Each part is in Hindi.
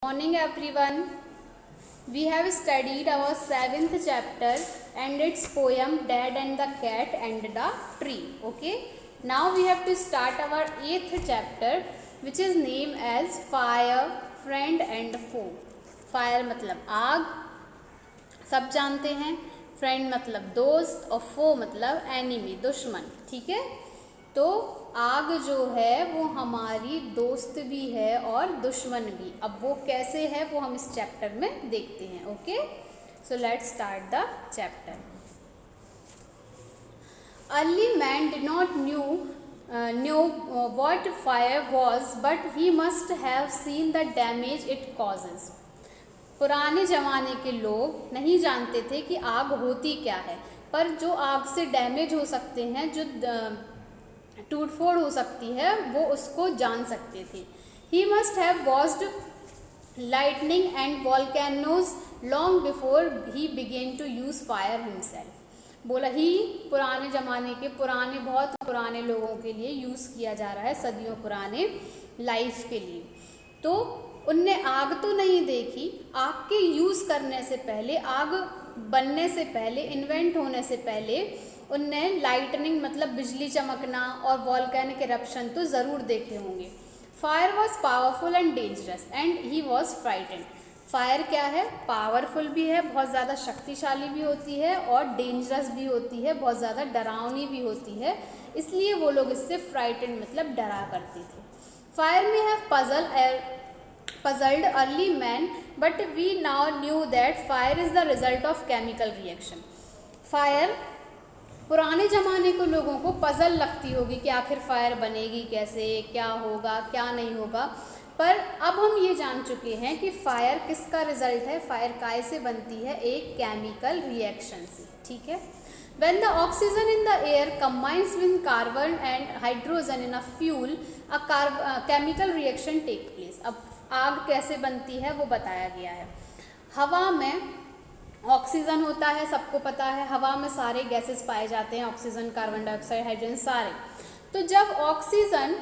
Morning everyone. We have studied our 7th chapter and its poem Dad and the Cat and the Tree. Okay. Now we have to start our 8th chapter which is named as Fire, Friend and Foe. Fire मतलब आग, सब जानते हैं. फ्रेंड मतलब दोस्त और फो मतलब एनिमी, दुश्मन. ठीक है. तो आग जो है वो हमारी दोस्त भी है और दुश्मन भी. अब वो कैसे है वो हम इस चैप्टर में देखते हैं. Okay, so let's start the chapter. Early man did not new what fire was, but he must have seen the damage it causes. पुराने ज़माने के लोग नहीं जानते थे कि आग होती क्या है, पर जो आग से डैमेज हो सकते हैं, जो टूट फोड़ हो सकती है, वो उसको जान सकते थे. He must have watched lightning and volcanoes long before he began to use fire himself. बोला ही पुराने ज़माने के बहुत पुराने लोगों के लिए यूज़ किया जा रहा है, सदियों पुराने लाइफ के लिए. तो उनने आग तो नहीं देखी, आग के यूज़ करने से पहले, आग बनने से पहले, इन्वेंट होने से पहले उनने लाइटनिंग मतलब बिजली चमकना और वॉल्केनिक इरप्शन तो ज़रूर देखे होंगे. Fire was powerful and dangerous and he was frightened. Fire क्या है? पावरफुल भी है, बहुत ज़्यादा शक्तिशाली भी होती है, और डेंजरस भी होती है, बहुत ज़्यादा डरावनी भी होती है. इसलिए वो लोग इससे फ्राइटेंड मतलब डरा करते थे. फायर में have puzzled early man, but we now knew that fire is the result of chemical reaction. Fire पुराने ज़माने के लोगों को पजल लगती होगी कि आखिर फायर बनेगी कैसे, क्या होगा क्या नहीं होगा, पर अब हम ये जान चुके हैं कि फायर किसका रिजल्ट है. फायर काय से बनती है? एक केमिकल रिएक्शन से. ठीक है. When the oxygen in the air combines with carbon and hydrogen in a fuel, a chemical reaction take place. अब आग कैसे बनती है वो बताया गया है. हवा में ऑक्सीजन होता है, सबको पता है. हवा में सारे गैसेस पाए जाते हैं, ऑक्सीजन, कार्बन डाइऑक्साइड, हाइड्रोजन, सारे. तो जब ऑक्सीजन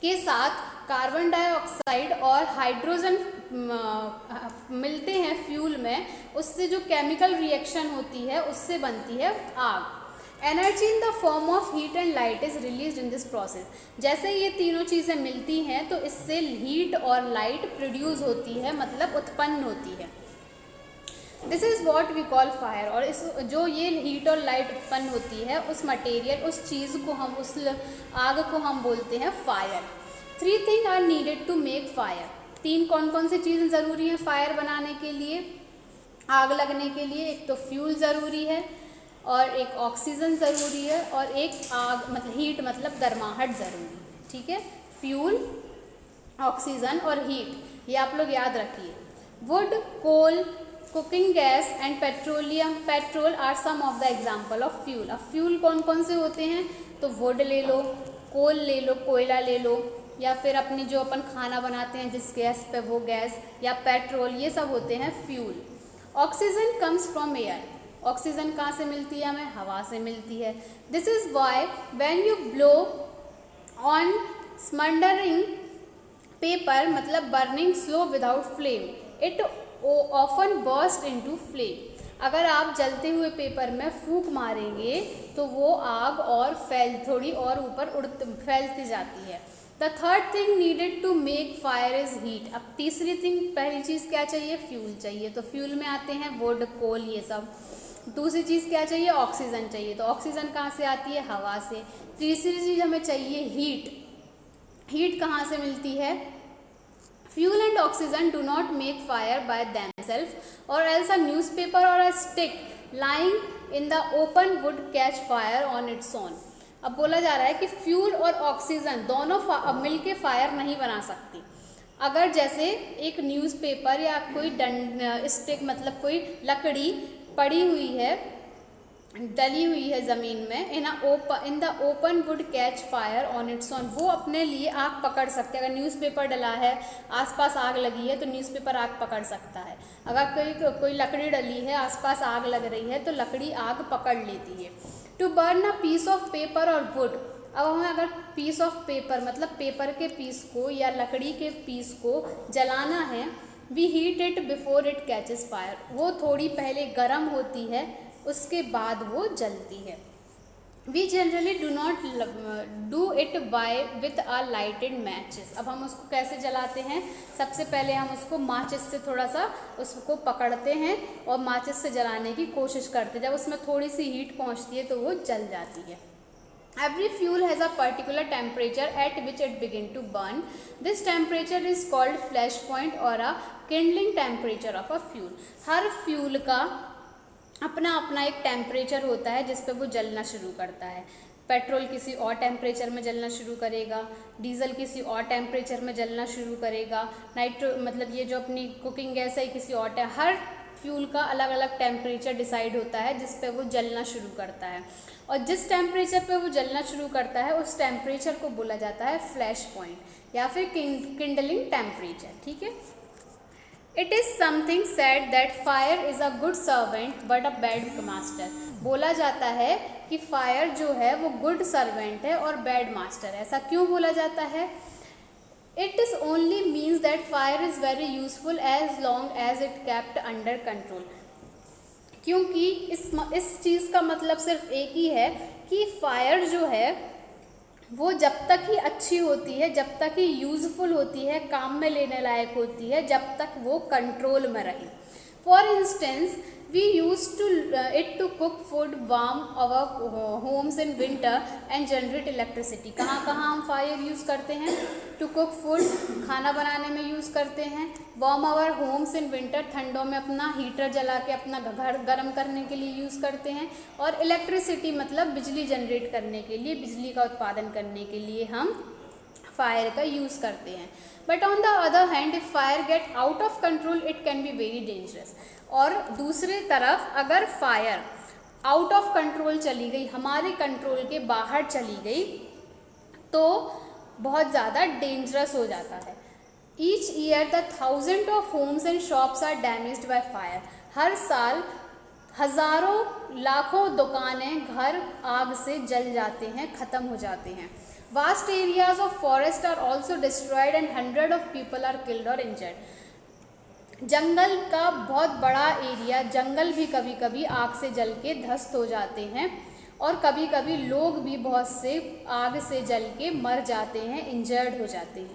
के साथ कार्बन डाइऑक्साइड और हाइड्रोजन मिलते हैं फ्यूल में, उससे जो केमिकल रिएक्शन होती है उससे बनती है आग. Energy in the form of heat and light is release in this process. जैसे ये तीनों चीज़ें मिलती हैं तो इससे हीट और लाइट प्रोड्यूस होती है, मतलब उत्पन्न होती है. This is what we call fire. और इस जो ये हीट और लाइट उत्पन्न होती है, उस मटेरियल, उस चीज़ को हम, उस आग को हम बोलते हैं fire. 3 thing are needed to make fire. 3 कौन कौन सी चीज़ें ज़रूरी हैं फायर बनाने के लिए, आग लगने के लिए? एक तो फ्यूल ज़रूरी है, और एक ऑक्सीजन ज़रूरी है, और एक आग मतलब हीट मतलब गर्माहट ज़रूरी है. ठीक है. फ्यूल, ऑक्सीजन और हीट, ये आप लोग याद रखिए. Wood, coal, cooking gas and petrol are some of the example of fuel. अब फ्यूल कौन कौन से होते हैं? तो वुड ले लो, कोल ले लो, कोयला ले लो, या फिर अपनी जो अपन खाना बनाते हैं जिस गैस पे, वो गैस, या पेट्रोल, ये सब होते हैं fuel. Oxygen comes from air. Oxygen कहाँ से मिलती है? हमें हवा से मिलती है. This is why when you blow on smouldering paper मतलब burning slow without flame, it often burst into flame. अगर आप जलते हुए पेपर में फूंक मारेंगे तो वो आग और थोड़ी और ऊपर फैलती जाती है. The third thing needed to make fire is heat. अब तीसरी थिंग, पहली चीज़ क्या चाहिए? फ्यूल चाहिए. तो फ्यूल में आते हैं वुड, कोल, ये सब. दूसरी चीज़ क्या चाहिए? ऑक्सीजन चाहिए. तो ऑक्सीजन कहाँ से आती है? हवा से. तीसरी चीज़ हमें चाहिए हीट. हीट कहाँ से मिलती है? Fuel and oxygen do not make fire by themselves, or else a newspaper or a stick lying in the open would catch fire on its own. अब बोला जा रहा है कि फ्यूल और ऑक्सीजन दोनों मिल के फायर नहीं बना सकती. अगर जैसे एक न्यूज़पेपर या कोई स्टिक मतलब कोई लकड़ी पड़ी हुई है, डली हुई है ज़मीन में, इन the open would catch fire on its own, वो अपने लिए आग पकड़ सकते हैं. अगर न्यूज़पेपर डला है, आसपास आग लगी है, तो न्यूज़पेपर आग पकड़ सकता है. अगर कोई लकड़ी डली है, आसपास आग लग रही है, तो लकड़ी आग पकड़ लेती है. To burn a piece of paper or wood, अब हमें अगर पीस ऑफ पेपर मतलब पेपर के पीस को या लकड़ी के पीस को जलाना है, we heat it before it catches fire, वो थोड़ी पहले गर्म होती है उसके बाद वो जलती है। We generally do not do it by with a lighted matches. अब हम उसको कैसे जलाते हैं, सबसे पहले हम उसको माचिस से थोड़ा सा उसको पकड़ते हैं और माचिस से जलाने की कोशिश करते हैं। जब उसमें थोड़ी सी हीट पहुंचती है तो वो जल जाती है। Every fuel has a particular temperature at which it begin to burn. This temperature is called flash point or a kindling temperature of a fuel. Her fuel का अपना अपना एक टेम्परेचर होता है जिस पे वो जलना शुरू करता है। पेट्रोल किसी और टेम्परेचर में जलना शुरू करेगा, डीजल किसी और टेम्परेचर में जलना शुरू करेगा, नाइट्रो मतलब ये जो अपनी कुकिंग गैस है किसी और हर फ्यूल का अलग अलग टेम्परेचर डिसाइड होता है जिस पे वो जलना शुरू करता है, और जिस टेम्परेचर पे वो जलना शुरू करता है उस टेम्परेचर को बोला जाता है फ्लैश पॉइंट या फिर किंडलिंग टेम्परेचर। ठीक है। It is something said that fire is a good servant but a bad master. बोला जाता है कि फायर जो है वो गुड सर्वेंट है और बैड मास्टर है। ऐसा क्यों बोला जाता है? It is only means that fire is very useful as long as it kept under control. क्योंकि इस चीज़ का मतलब सिर्फ एक ही है कि फायर जो है वो जब तक ही अच्छी होती है, जब तक ही यूज़फुल होती है, काम में लेने लायक होती है, जब तक वो कंट्रोल में रहे। For instance we use to it to cook food, warm our homes in winter and generate electricity. कहाँ कहाँ हम फायर यूज़ करते हैं? टू कुक फूड, खाना बनाने में यूज़ करते हैं। Warm our homes in winter, ठंडों में अपना हीटर जला के अपना घर गर्म करने के लिए यूज़ करते हैं। और इलेक्ट्रिसिटी मतलब बिजली जनरेट करने के लिए, बिजली का उत्पादन करने के लिए हम फायर का यूज़ करते हैं। But on the other hand if fire get out of control it can be very dangerous. और दूसरी तरफ अगर फायर आउट ऑफ कंट्रोल चली गई, हमारे कंट्रोल के बाहर चली गई, तो बहुत ज़्यादा डेंजरस हो जाता है। Each year the thousand of homes and shops are damaged by fire. हर साल हज़ारों लाखों दुकानें, घर आग से जल जाते हैं, ख़त्म हो जाते हैं। Vast areas of forest are also destroyed and hundred of people are killed or injured. जंगल का बहुत बड़ा एरिया, जंगल भी कभी कभी आग से जल के ध्वस्त हो जाते हैं और कभी कभी लोग भी बहुत से आग से जल के मर जाते हैं, इंजर्ड हो जाते हैं।